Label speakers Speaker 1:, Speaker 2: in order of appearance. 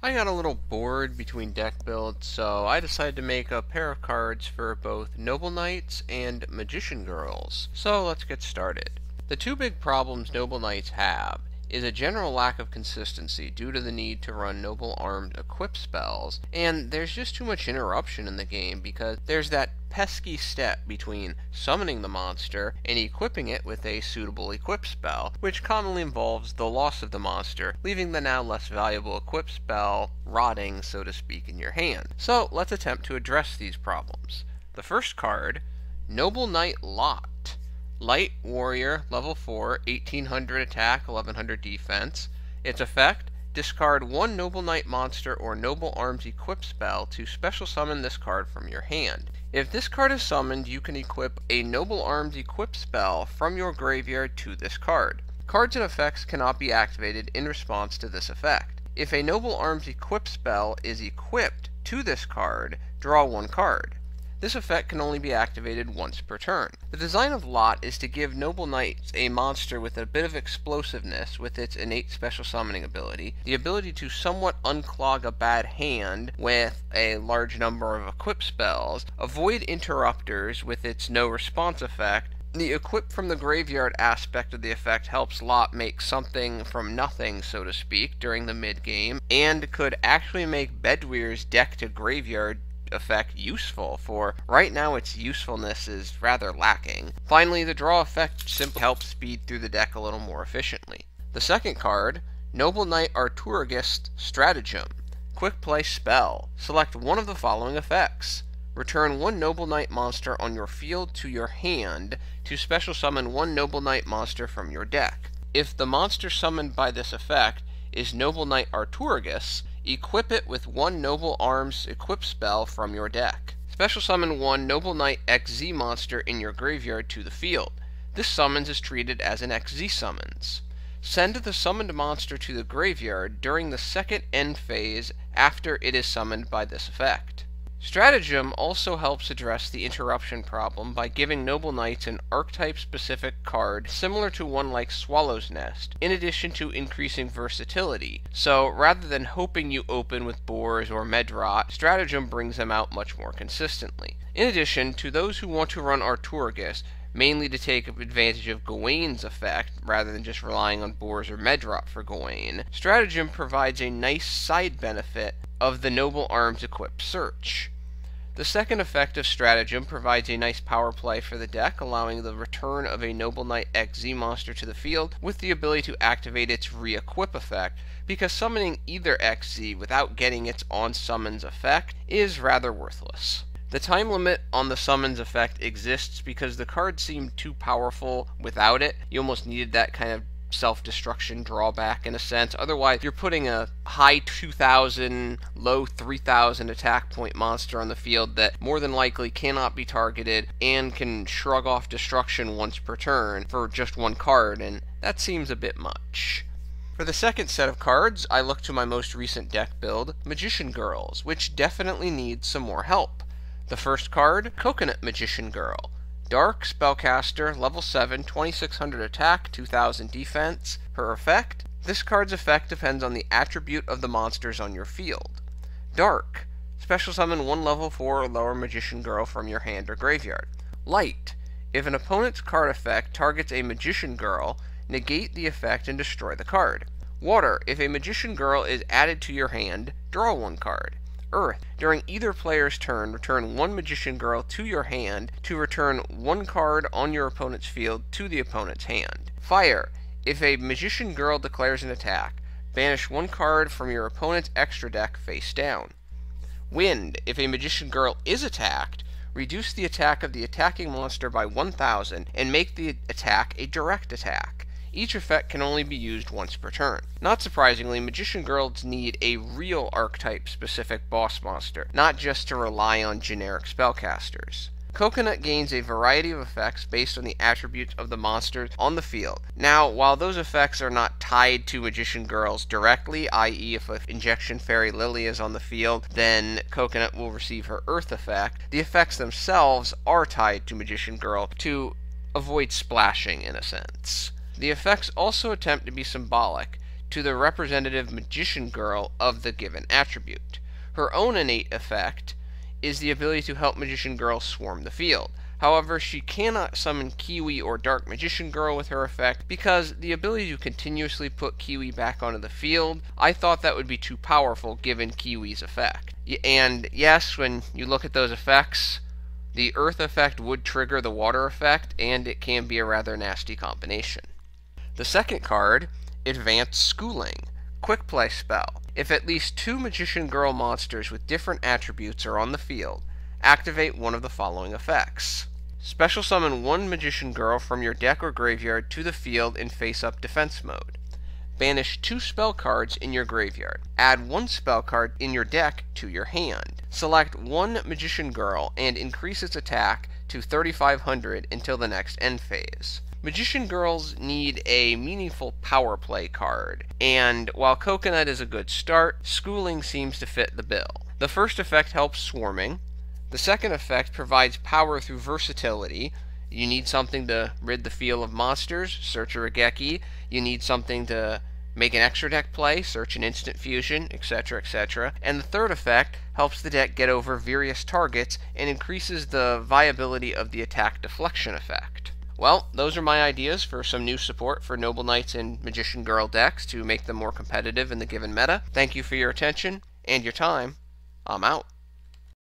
Speaker 1: I got a little bored between deck builds, so I decided to make a pair of cards for both Noble Knights and Magician Girls. So let's get started. The two big problems Noble Knights have is a general lack of consistency due to the need to run Noble Armed equip spells, and there's just too much interruption in the game because there's that pesky step between summoning the monster and equipping it with a suitable equip spell, which commonly involves the loss of the monster, leaving the now less valuable equip spell rotting, so to speak, in your hand. So let's attempt to address these problems. The first card, Noble Knight Lot. Light Warrior, level 4, 1800 attack, 1100 defense. Its effect, discard one Noble Knight monster or Noble Arms equip spell to special summon this card from your hand. If this card is summoned, you can equip a Noble Arms equip spell from your graveyard to this card. Cards and effects cannot be activated in response to this effect. If a Noble Arms equip spell is equipped to this card, draw one card. This effect can only be activated once per turn. The design of Lot is to give Noble Knights a monster with a bit of explosiveness with its innate special summoning ability, the ability to somewhat unclog a bad hand with a large number of equip spells, avoid interrupters with its no response effect. The equip from the graveyard aspect of the effect helps Lot make something from nothing, so to speak, during the mid-game, and could actually make Bedwyer's deck to graveyard effect useful, for right now its usefulness is rather lacking. Finally, the draw effect simply helps speed through the deck a little more efficiently. The second card, Noble Knight Arturagist Stratagem. Quick play spell. Select one of the following effects. Return one Noble Knight monster on your field to your hand to special summon one Noble Knight monster from your deck. If the monster summoned by this effect is Noble Knight Arturagist, equip it with one Noble Arms equip spell from your deck. Special summon one Noble Knight XZ monster in your graveyard to the field. This summons is treated as an XZ summons. Send the summoned monster to the graveyard during the second end phase after it is summoned by this effect. Stratagem also helps address the interruption problem by giving Noble Knights an archetype-specific card similar to one like Swallow's Nest, in addition to increasing versatility. So, rather than hoping you open with Boars or Medrot, Stratagem brings them out much more consistently. In addition, to those who want to run Arturagist, mainly to take advantage of Gawain's effect, rather than just relying on Boars or Medrot for Gawain, Stratagem provides a nice side benefit of the Noble Arms equip search. The second effect of Stratagem provides a nice power play for the deck, allowing the return of a Noble Knight XZ monster to the field with the ability to activate its re-equip effect, because summoning either XZ without getting its on-summons effect is rather worthless. The time limit on the summons effect exists because the card seemed too powerful without it. You almost needed that kind of self-destruction drawback in a sense. Otherwise, you're putting a high 2,000, low 3,000 attack point monster on the field that more than likely cannot be targeted and can shrug off destruction once per turn for just one card, and that seems a bit much. For the second set of cards, I look to my most recent deck build, Magician Girls, which definitely needs some more help. The first card, Coconut Magician Girl. Dark Spellcaster, level 7, 2600 attack, 2000 defense. Her effect? This card's effect depends on the attribute of the monsters on your field. Dark. Special summon one level 4 or lower Magician Girl from your hand or graveyard. Light. If an opponent's card effect targets a Magician Girl, negate the effect and destroy the card. Water. If a Magician Girl is added to your hand, draw one card. Earth. During either player's turn, return one Magician Girl to your hand to return one card on your opponent's field to the opponent's hand. Fire. If a Magician Girl declares an attack, banish one card from your opponent's extra deck face down. Wind. If a Magician Girl is attacked, reduce the attack of the attacking monster by 1,000 and make the attack a direct attack. Each effect can only be used once per turn. Not surprisingly, Magician Girls need a real archetype-specific boss monster, not just to rely on generic spellcasters. Coconut gains a variety of effects based on the attributes of the monsters on the field. Now, while those effects are not tied to Magician Girls directly, i.e. if an Injection Fairy Lily is on the field, then Coconut will receive her Earth effect, the effects themselves are tied to Magician Girl to avoid splashing in a sense. The effects also attempt to be symbolic, to the representative Magician Girl of the given attribute. Her own innate effect is the ability to help Magician Girl swarm the field. However, she cannot summon Kiwi or Dark Magician Girl with her effect because the ability to continuously put Kiwi back onto the field, I thought that would be too powerful given Kiwi's effect. And yes, when you look at those effects, the Earth effect would trigger the Water effect, and it can be a rather nasty combination. The second card, Advanced Schooling. Quick play spell. If at least 2 Magician Girl monsters with different attributes are on the field, activate one of the following effects. Special summon 1 Magician Girl from your deck or graveyard to the field in face-up defense mode. Banish 2 spell cards in your graveyard. Add 1 spell card in your deck to your hand. Select 1 Magician Girl and increase its attack to 3,500 until the next end phase. Magician Girls need a meaningful power play card, and while Coconut is a good start, Schooling seems to fit the bill. The first effect helps swarming. The second effect provides power through versatility. You need something to rid the field of monsters, search a Raigeki. You need something to make an extra deck play, search an Instant Fusion, etc., etc. And the third effect helps the deck get over various targets and increases the viability of the attack deflection effect. Well, those are my ideas for some new support for Noble Knights and Magician Girl decks to make them more competitive in the given meta. Thank you for your attention and your time. I'm out.